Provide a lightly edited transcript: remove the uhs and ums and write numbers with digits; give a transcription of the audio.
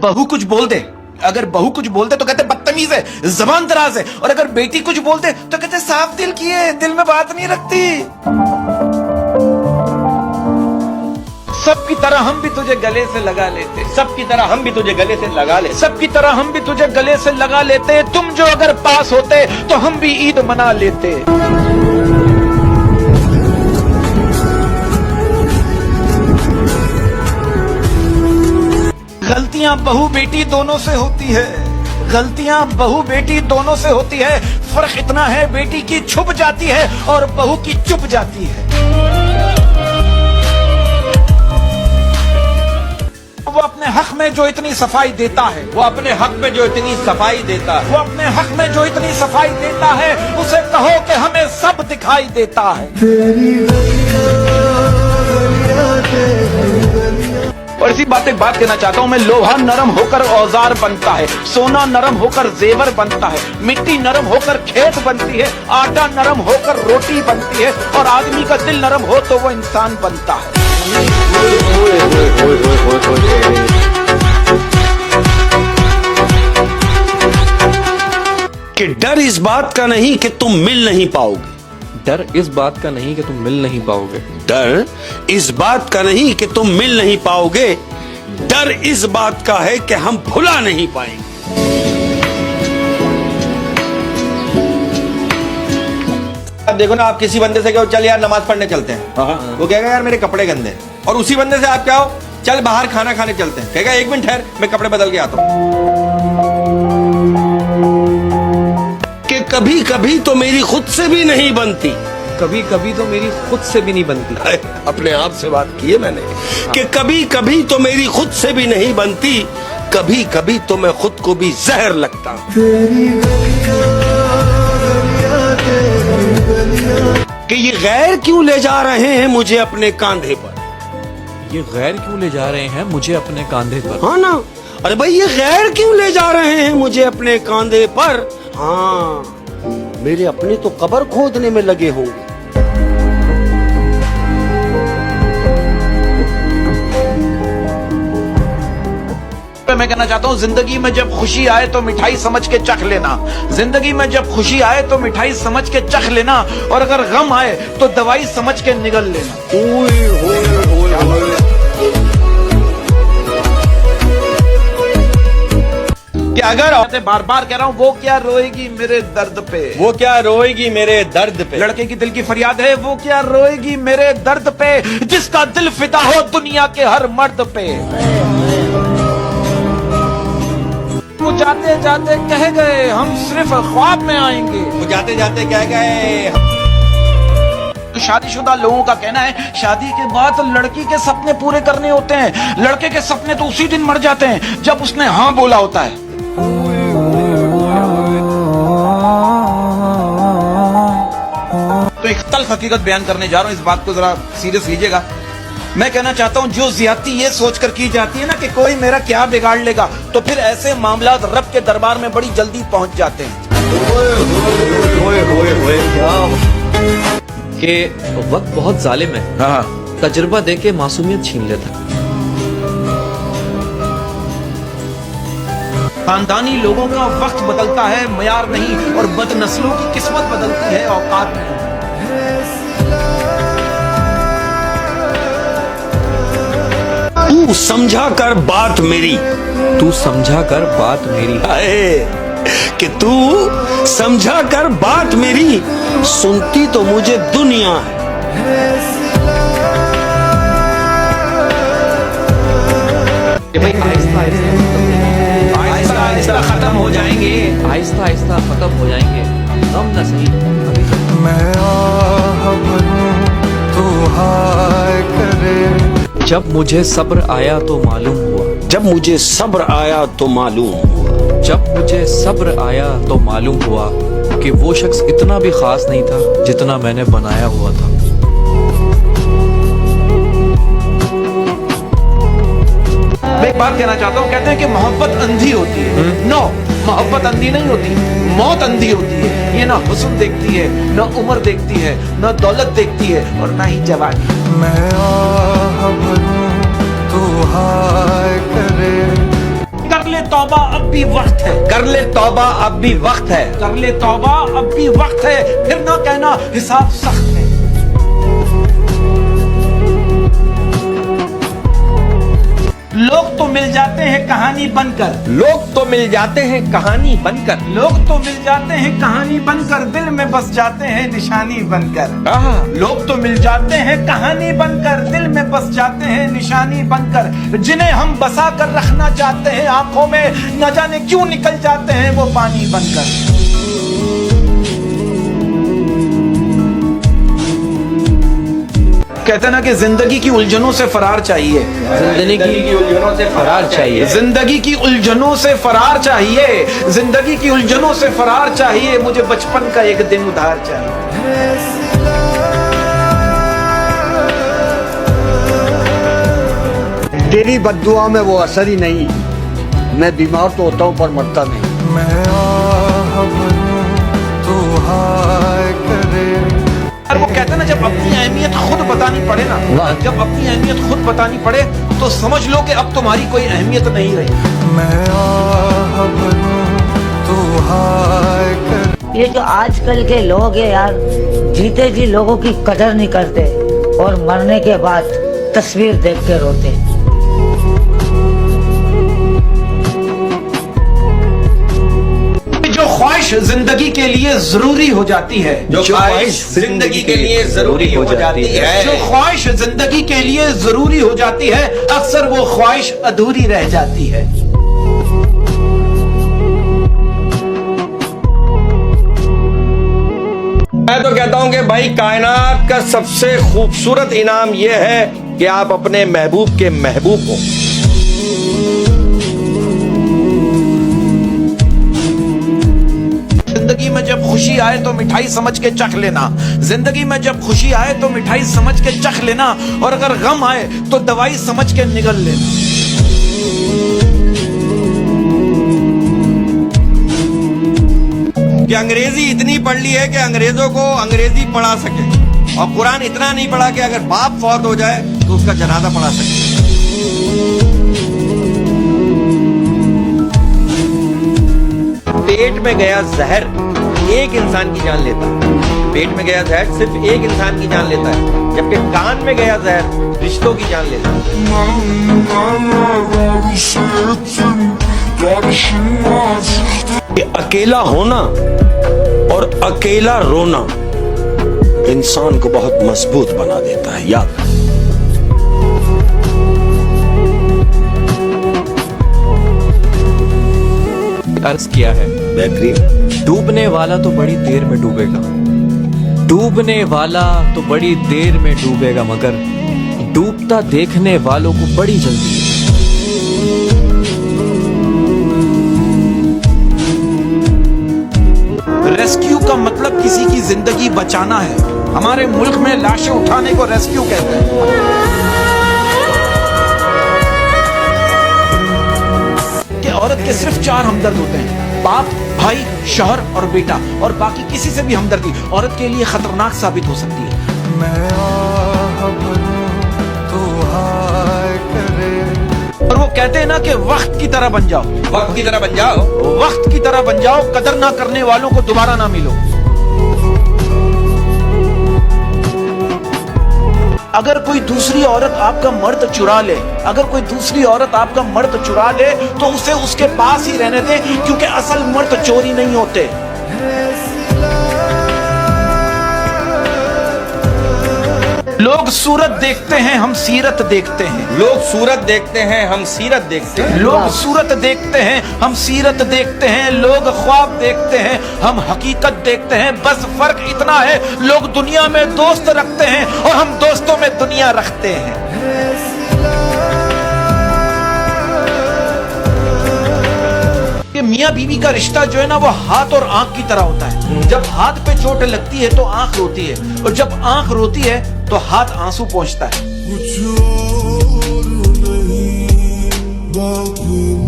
बहू कुछ बोल दे, अगर बहू कुछ बोल दे तो कहते बदतमीज है, जबान दराज है, और अगर बेटी कुछ बोल दे तो कहते साफ दिल की है, दिल में बात नहीं रखती। सबकी तरह हम भी तुझे गले से लगा लेते, सबकी तरह हम भी तुझे गले से लगा ले, सबकी तरह हम भी तुझे गले से लगा लेते, तुम जो अगर पास होते तो हम भी ईद मना लेते। गलतियां बहू बेटी दोनों से होती है, गलतियां बहू बेटी दोनों से होती है, फर्क इतना है बेटी की छुप जाती है और बहू की चुप जाती है। वो अपने हक में जो इतनी सफाई देता है, वो अपने हक में जो इतनी सफाई देता है, वो अपने हक में जो इतनी सफाई देता है, उसे कहो कि हमें सब दिखाई देता है। और इसी बात एक बात कहना चाहता हूँ मैं, लोहा नरम होकर औजार बनता है, सोना नरम होकर जेवर बनता है, मिट्टी नरम होकर खेत बनती है, आटा नरम होकर रोटी बनती है, और आदमी का दिल नरम हो तो वो इंसान बनता है। कि डर इस बात का नहीं कि तुम मिल नहीं पाओगे, डर इस बात का नहीं कि तुम मिल नहीं पाओगे, डर इस बात का नहीं कि तुम मिल नहीं पाओगे, डर इस बात का है कि हम भुला नहीं पाएंगे। अब देखो ना, आप किसी बंदे से कहो चल यार नमाज पढ़ने चलते हैं, वो कहेगा यार मेरे कपड़े गंदे हैं। और उसी बंदे से आप क्या हो, चल बाहर खाना खाने चलते हैं, कहेगा एक मिनट ठहर मैं कपड़े बदल के आता हूँ। कि कभी कभी तो मेरी खुद से भी नहीं बनती, कभी कभी तो मेरी खुद से भी नहीं बनती। अपने आप से बात की है मैंने, कि कभी कभी तो मेरी खुद से भी नहीं बनती, कभी कभी तो मैं खुद को भी जहर लगता हूं। कि ये गैर क्यों ले जा रहे हैं मुझे अपने कांधे पर, ये गैर क्यों ले जा रहे हैं मुझे अपने कांधे पर। हाँ ना, अरे भाई ये गैर क्यों ले जा रहे हैं मुझे अपने कांधे पर। हाँ, मेरे अपने तो कब्र खोदने में लगे होंगे। मैं कहना चाहता हूँ, जिंदगी में जब खुशी आए तो मिठाई समझ के चख लेना, जिंदगी में जब खुशी आए तो मिठाई समझ के चख लेना, और अगर गम आए तो दवाई समझ के निगल लेना। कि अगर बार बार कह रहा हूँ, वो क्या रोएगी मेरे दर्द पे, वो क्या रोएगी मेरे दर्द पे, लड़के की दिल की फरियाद है, वो क्या रोएगी मेरे दर्द पे, जिसका दिल फिदा हो दुनिया के हर मर्द पे। वो जाते जाते कह गए हम सिर्फ ख्वाब में आएंगे, वो जाते जाते कह गए। शादीशुदा लोगों का कहना है शादी के बाद तो लड़की के सपने पूरे करने होते हैं, लड़के के सपने तो उसी दिन मर जाते हैं जब उसने हाँ बोला होता है। तो एक तल्ख हकीकत बयान करने जा रहा हूं, इस बात को जरा सीरियस लीजिएगा। मैं कहना चाहता हूं, जो ज्यादती ये सोचकर की जाती है ना कि कोई मेरा क्या बिगाड़ लेगा, तो फिर ऐसे मामला रब के दरबार में बड़ी जल्दी पहुंच जाते हैं। कि वक्त बहुत जालिम है, तजुर्बा देके मासूमियत छीन लेता। खानदानी लोगों का वक्त बदलता है, मयार नहीं, और बदनस्लों की किस्मत बदलती है, औकात नहीं। तू समझा कर बात मेरी, तू समझा कर बात मेरी, कि तू समझा कर बात मेरी, सुनती तो मुझे दुनिया है। आहिस्ता आहिस्ता खत्म हो जाएंगे, आहिस्ता आहिस्ता खत्म हो जाएंगे, गम न सही अभी तक। मैं आह भरूं तू हाय करे। जब मुझे सब्र आया तो मालूम हुआ, जब मुझे सब्र आया तो मालूम हुआ, जब मुझे सब्र आया तो मालूम हुआ कि वो शख्स इतना भी खास नहीं था जितना मैंने बनाया हुआ था। मैं एक बात कहना चाहता हूँ, कहते हैं कि मोहब्बत अंधी होती है। नो, मोहब्बत अंधी नहीं होती, मौत अंधी होती है। ये ना हुस्न देखती है, ना उम्र देखती है, ना दौलत देखती है, और ना ही जवानी। मैं आह भरूं तू हाय करे। ले तौबा अब भी वक्त है, कर ले तौबा अब भी वक्त है, कर ले तौबा अब भी वक्त है, फिर ना कहना हिसाब सख्त है। लोग तो मिल जाते हैं कहानी बनकर, लोग तो मिल जाते हैं कहानी बनकर, लोग तो मिल जाते हैं कहानी बनकर, दिल में बस जाते हैं निशानी बनकर। आहा, लोग तो मिल जाते हैं कहानी बनकर, दिल में बस जाते हैं निशानी बनकर, जिन्हें हम बसा कर रखना चाहते हैं आंखों में, न जाने क्यों निकल जाते हैं वो पानी बनकर। कहते हैं ना कि जिंदगी की उलझनों से फरार चाहिए, जिंदगी की उलझनों से फरार चाहिए, जिंदगी की उलझनों से फरार चाहिए, जिंदगी की उलझनों से फरार चाहिए, मुझे बचपन का एक दिन उधार चाहिए। तेरी बद्दुआ में वो असर ही नहीं, मैं बीमार तो होता हूँ पर मरता नहीं। मैं आह भरूं तो हाय करे। और वो कहते हैं ना, जब अपनी अहमियत खुद बतानी पड़े ना, जब अपनी अहमियत खुद बतानी पड़े तो समझ लो कि अब तुम्हारी कोई अहमियत नहीं रही। मैं आह भरूं तो हाय करे। ये जो आजकल के लोग हैं यार, जीते जी लोगों की कदर नहीं करते और मरने के बाद तस्वीर देख के रोते। जो ख्वाहिश जिंदगी के लिए जरूरी हो जाती है, जो ख्वाहिश जिंदगी के लिए जरूरी हो जाती है, जो ख्वाहिश जिंदगी के लिए जरूरी हो जाती है, अक्सर वो ख्वाहिश अधूरी रह जाती है। मैं तो कहता हूं कि भाई कायनात का सबसे खूबसूरत इनाम यह है कि आप अपने महबूब के महबूब हो। जिंदगी में जब खुशी आए तो मिठाई समझ के चख लेना, जिंदगी में जब खुशी आए तो मिठाई समझ के चख लेना, और अगर गम आए तो दवाई समझ के निगल लेना। कि अंग्रेजी इतनी पढ़ ली है कि अंग्रेजों को अंग्रेजी पढ़ा सके, और कुरान इतना नहीं पढ़ा कि अगर बाप फौत हो जाए तो उसका जनाजा पढ़ा सके। पेट में गया जहर एक इंसान की जान लेता है, पेट में गया जहर सिर्फ एक इंसान की जान लेता है, जबकि कान में गया जहर रिश्तों की जान लेता है। कि अकेला होना और अकेला रोना इंसान को बहुत मजबूत बना देता है, याद रखना। अर्ज किया है, बेहतरीन। डूबने वाला तो बड़ी देर में डूबेगा, डूबने वाला तो बड़ी देर में डूबेगा, मगर डूबता देखने वालों को बड़ी जल्दी है। रेस्क्यू का मतलब किसी की जिंदगी बचाना है। हमारे मुल्क में लाशें उठाने को रेस्क्यू कहते हैं। कि औरत के सिर्फ 4 हमदर्द होते हैं, बाप, भाई, शौहर और बेटा, और बाकी किसी से भी हमदर्दी औरत के लिए खतरनाक साबित हो सकती है। मैं आह भरूं तो हाय करे। और वो कहते हैं ना कि वक्त की तरह बन जाओ, वक्त की तरह बन जाओ, वक्त की तरह बन जाओ, कदर ना करने वालों को दोबारा ना मिलो। अगर कोई दूसरी औरत आपका मर्द चुरा ले, अगर कोई दूसरी औरत आपका मर्द चुरा ले तो उसे उसके पास ही रहने दे, क्योंकि असल मर्द चोरी नहीं होते। लोग सूरत देखते हैं, हम सीरत देखते हैं। लोग सूरत देखते हैं, हम सीरत देखते हैं। लोग सूरत देखते हैं, हम सीरत देखते हैं। लोग ख्वाब देखते हैं, हम हकीकत देखते हैं। बस फर्क इतना है, लोग दुनिया में दोस्त रखते हैं और हम दोस्तों में दुनिया रखते हैं। कि मियाँ बीवी का रिश्ता जो है ना, वो हाथ और आंख की तरह होता है। जब हाथ पे चोट लगती है तो आंख रोती है, और जब आंख रोती है तो हाथ आंसू पहुंचता है। कुछ और नहीं बाकी